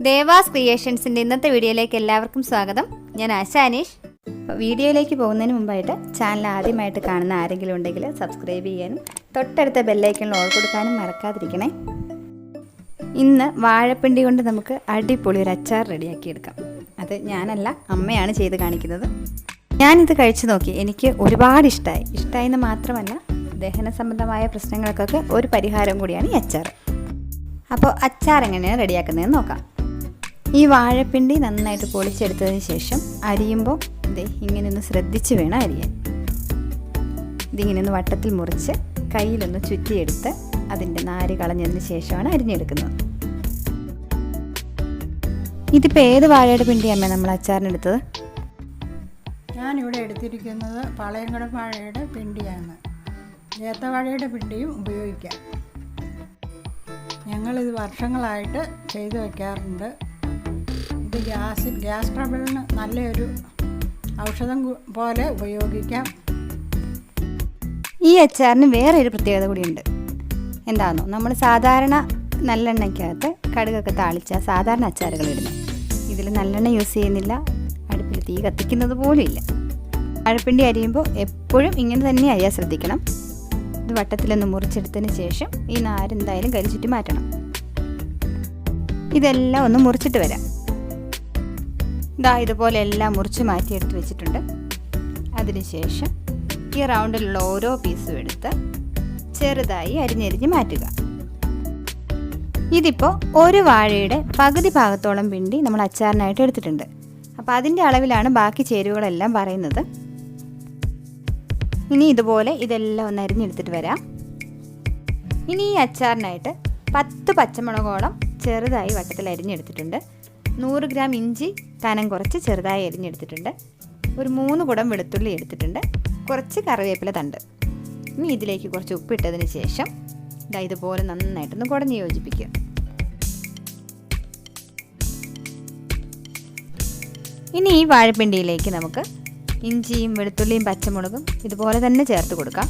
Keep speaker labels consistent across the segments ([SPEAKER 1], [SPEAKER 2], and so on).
[SPEAKER 1] ദേവാസ് ക്രിയേഷൻസിൻ്റെ ഇന്നത്തെ വീഡിയോയിലേക്ക് എല്ലാവർക്കും സ്വാഗതം. ഞാൻ ആശാനീഷ്. വീഡിയോയിലേക്ക് പോകുന്നതിന് മുമ്പായിട്ട് ചാനൽ ആദ്യമായിട്ട് കാണുന്ന ആരെങ്കിലും ഉണ്ടെങ്കിൽ സബ്സ്ക്രൈബ് ചെയ്യാനും തൊട്ടടുത്ത ബെല്ലൈക്കണിൽ ഓൾ കൊടുക്കാനും മറക്കാതിരിക്കണേ. ഇന്ന് വാഴപ്പിണ്ടി കൊണ്ട് നമുക്ക് അടിപൊളി ഒരു അച്ചാർ റെഡിയാക്കിയെടുക്കാം. അത് ഞാനല്ല, അമ്മയാണ് ചെയ്ത് കാണിക്കുന്നത്. ഞാനിത് കഴിച്ചു നോക്കി, എനിക്ക് ഒരുപാട് ഇഷ്ടമായെന്ന് മാത്രമല്ല ദഹന സംബന്ധമായ പ്രശ്നങ്ങൾക്കൊക്കെ ഒരു പരിഹാരം കൂടിയാണ് ഈ അച്ചാർ. അപ്പോൾ അച്ചാർ എങ്ങനെയാണ് റെഡിയാക്കുന്നതെന്ന് നോക്കാം. ഈ വാഴപ്പിണ്ടി നന്നായിട്ട് പൊളിച്ചെടുത്തതിന് ശേഷം അരിയുമ്പോൾ ഇങ്ങനെ ഒന്ന് ശ്രദ്ധിച്ച് വേണം അരിയാൻ. ഇതിങ്ങനെ ഒന്ന് വട്ടത്തിൽ മുറിച്ച് കയ്യിലൊന്ന് ചുറ്റിയെടുത്ത് അതിൻ്റെ നാര് കളഞ്ഞതിന് ശേഷമാണ് അരിഞ്ഞെടുക്കുന്നത്. ഇതിപ്പോൾ ഏത് വാഴയുടെ പിണ്ടിയമ്മ നമ്മൾ അച്ചാറിനെടുത്തത്?
[SPEAKER 2] ഞാനിവിടെ എടുത്തിരിക്കുന്നത് പാളയംകുടം വാഴയുടെ പിണ്ടിയാണ്. ഏത്തവാഴയുടെ പിണ്ടിയും ഉപയോഗിക്കാം. ഞങ്ങളിത് വർഷങ്ങളായിട്ട് ചെയ്തു വയ്ക്കാറുണ്ട്. ഇത് ഗ്യാസ് ട്രബിളിന് നല്ലൊരു ഔഷധം പോലെ ഉപയോഗിക്കാം.
[SPEAKER 1] ഈ അച്ചാറിന് വേറെ ഒരു പ്രത്യേകത കൂടിയുണ്ട്. എന്താണെന്നോ, നമ്മൾ സാധാരണ നല്ലെണ്ണയ്ക്കകത്ത് കടുകൊക്കെ താളിച്ച സാധാരണ അച്ചാറുകൾ ഇടുന്നത്. ഇതിൽ നല്ലെണ്ണ യൂസ് ചെയ്യുന്നില്ല, അടുപ്പിൽ തീ കത്തിക്കുന്നത് പോലും ഇല്ല. വാഴപ്പിണ്ടി അരിയുമ്പോൾ എപ്പോഴും ഇങ്ങനെ തന്നെ അരിയാൻ ശ്രദ്ധിക്കണം. ഇത് വട്ടത്തിലൊന്ന് മുറിച്ചെടുത്തതിന് ശേഷം ഈ നാര് എന്തായാലും കരിച്ചിട്ട് മാറ്റണം. ഇതെല്ലാം ഒന്ന് മുറിച്ചിട്ട് വരാം. ഇതുപോലെ എല്ലാം മുറിച്ച് മാറ്റിയെടുത്ത് വെച്ചിട്ടുണ്ട്. അതിനുശേഷം ഈ റൗണ്ടിലുള്ള ഓരോ പീസും എടുത്ത് ചെറുതായി അരിഞ്ഞരിഞ്ഞ് മാറ്റുക. ഇതിപ്പോൾ ഒരു വാഴയുടെ പകുതി ഭാഗത്തോളം പിണ്ടി നമ്മൾ അച്ചാറിനായിട്ട് എടുത്തിട്ടുണ്ട്. അപ്പോൾ അതിൻ്റെ അളവിലാണ് ബാക്കി ചേരുവകളെല്ലാം പറയുന്നത്. ഇനി ഇതുപോലെ ഇതെല്ലാം ഒന്ന് അരിഞ്ഞെടുത്തിട്ട് വരാം. ഇനി ഈ അച്ചാറിനായിട്ട് 10 പച്ചമുളകോളം ചെറുതായി വട്ടത്തിൽ അരിഞ്ഞെടുത്തിട്ടുണ്ട്. 100 ഗ്രാം ഇഞ്ചി കനം കുറച്ച് ചെറുതായി അരിഞ്ഞെടുത്തിട്ടുണ്ട്. ഒരു 3 കുടം വെളുത്തുള്ളി എടുത്തിട്ടുണ്ട്. കുറച്ച് കറിവേപ്പില തണ്ട്. ഇനി ഇതിലേക്ക് കുറച്ച് ഉപ്പിട്ടതിന് ശേഷം ഇതുപോലെ നന്നായിട്ടൊന്ന് കുടഞ്ഞ് യോജിപ്പിക്കുക. ഇനി ഈ വാഴപ്പിണ്ടിയിലേക്ക് നമുക്ക് ഇഞ്ചിയും വെളുത്തുള്ളിയും പച്ചമുളകും ഇതുപോലെ തന്നെ ചേർത്ത് കൊടുക്കാം.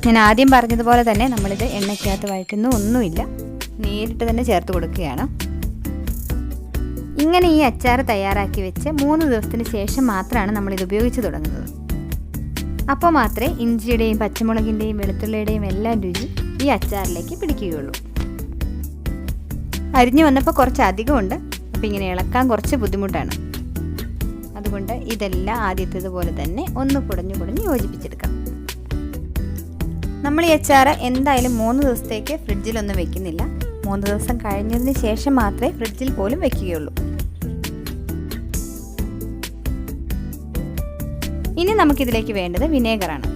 [SPEAKER 1] ഞാൻ ആദ്യം പറഞ്ഞതുപോലെ തന്നെ നമ്മളിത് എണ്ണയ്ക്കകത്ത് വഴറ്റുന്ന ഒന്നുമില്ല, നേരിട്ട് തന്നെ ചേർത്ത് കൊടുക്കുകയാണ്. ഇങ്ങനെ ഈ അച്ചാർ തയ്യാറാക്കി വെച്ച് 3 ദിവസത്തിന് ശേഷം മാത്രമാണ് നമ്മളിത് ഉപയോഗിച്ച് തുടങ്ങുന്നത്. അപ്പോൾ മാത്രമേ ഇഞ്ചിയുടെയും പച്ചമുളകിൻ്റെയും വെളുത്തുള്ളിയുടെയും എല്ലാം രുചി ഈ അച്ചാറിലേക്ക് പിടിക്കുകയുള്ളൂ. അരിഞ്ഞു വന്നപ്പോൾ കുറച്ച് അധികമുണ്ട്. അപ്പോൾ ഇങ്ങനെ ഇളക്കാൻ കുറച്ച് ബുദ്ധിമുട്ടാണ്. അതുകൊണ്ട് ഇതെല്ലാം ആദ്യത്തേതുപോലെ തന്നെ ഒന്ന് കുടഞ്ഞ് യോജിപ്പിച്ചെടുക്കാം. നമ്മൾ ഈ അച്ചാർ എന്തായാലും 3 ദിവസത്തേക്ക് ഫ്രിഡ്ജിലൊന്നും വെക്കുന്നില്ല. 3 ദിവസം കഴിഞ്ഞതിന് ശേഷം മാത്രമേ ഫ്രിഡ്ജിൽ പോലും വെക്കുകയുള്ളൂ. ഇനി നമുക്കിതിലേക്ക് വേണ്ടത് വിനേഗറാണ്.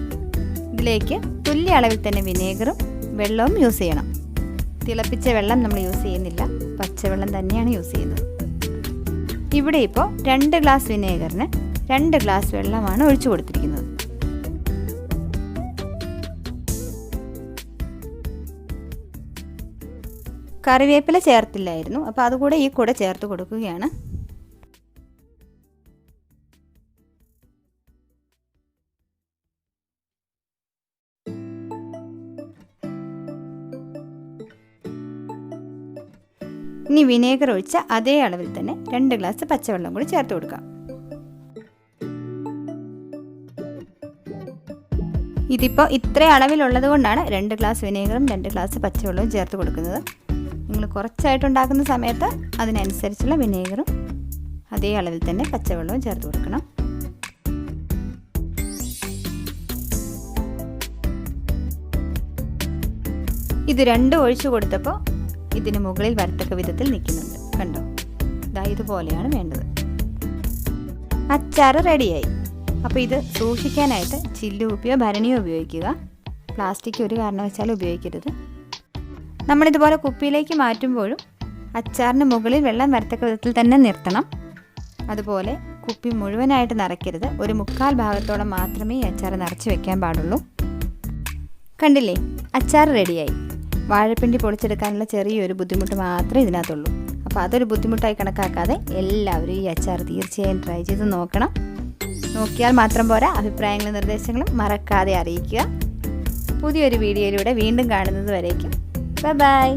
[SPEAKER 1] ഇതിലേക്ക് തുല്യ അളവിൽ തന്നെ വിനേഗറും വെള്ളവും യൂസ് ചെയ്യണം. തിളപ്പിച്ച വെള്ളം നമ്മൾ യൂസ് ചെയ്യുന്നില്ല, പച്ചവെള്ളം തന്നെയാണ് യൂസ് ചെയ്യുന്നത്. ഇവിടെ ഇപ്പോൾ 2 ഗ്ലാസ് വിനേഗറിന് 2 ഗ്ലാസ് വെള്ളമാണ് ഒഴിച്ചു കൊടുത്തിരിക്കുന്നത്. കറിവേപ്പില ചേർത്തില്ലായിരുന്നു, അപ്പോൾ അതുകൂടെ ഈ കൂടെ ചേർത്ത് കൊടുക്കുകയാണ്. ഇനി വിനേഗർ ഒഴിച്ച അതേ അളവിൽ തന്നെ 2 ഗ്ലാസ് പച്ചവെള്ളം കൂടി ചേർത്ത് കൊടുക്കാം. ഇതിപ്പോൾ ഇത്ര അളവിലുള്ളത് കൊണ്ടാണ് 2 ഗ്ലാസ് വിനേഗറും 2 ഗ്ലാസ് പച്ചവെള്ളവും ചേർത്ത് കൊടുക്കുന്നത്. നിങ്ങൾ കുറച്ചായിട്ടുണ്ടാക്കുന്ന സമയത്ത് അതിനനുസരിച്ചുള്ള വിനേഗറും അതേ അളവിൽ തന്നെ പച്ചവെള്ളവും ചേർത്ത് കൊടുക്കണം. ഇത് രണ്ടും ഒഴിച്ചു കൊടുത്തപ്പോൾ ഇതിന് മുകളിൽ വരത്തക്ക വിധത്തിൽ നിൽക്കുന്നുണ്ട്. കണ്ടോ? ഇതുപോലെയാണ് വേണ്ടത്. അച്ചാർ റെഡിയായി. അപ്പോൾ ഇത് സൂക്ഷിക്കാനായിട്ട് ചില്ലുകുപ്പിയോ ഭരണിയോ ഉപയോഗിക്കുക. പ്ലാസ്റ്റിക് ഒരു കാരണവശാലും ഉപയോഗിക്കരുത്. നമ്മളിതുപോലെ കുപ്പിയിലേക്ക് മാറ്റുമ്പോഴും അച്ചാറിന് മുകളിൽ വെള്ളം വരത്തക്ക വിധത്തിൽ തന്നെ നിർത്തണം. അതുപോലെ കുപ്പി മുഴുവനായിട്ട് നിറയ്ക്കരുത്. ഒരു 1/4 ഭാഗത്തോളം മാത്രമേ ഈ അച്ചാർ നിറച്ച് വെക്കാൻ പാടുള്ളൂ. കണ്ടില്ലേ, അച്ചാർ റെഡിയായി. വാഴപ്പിണ്ടി പൊളിച്ചെടുക്കാനുള്ള ചെറിയൊരു ബുദ്ധിമുട്ട് മാത്രമേ ഇതിനകത്തുള്ളൂ. അപ്പോൾ അതൊരു ബുദ്ധിമുട്ടായി കണക്കാക്കാതെ എല്ലാവരും ഈ അച്ചാർ തീർച്ചയായും ട്രൈ ചെയ്ത് നോക്കണം. നോക്കിയാൽ മാത്രം പോരാ, അഭിപ്രായങ്ങളും നിർദ്ദേശങ്ങളും മറക്കാതെ അറിയിക്കുക. പുതിയൊരു വീഡിയോയിലൂടെ വീണ്ടും കാണുന്നത് വരേക്കും ബൈ.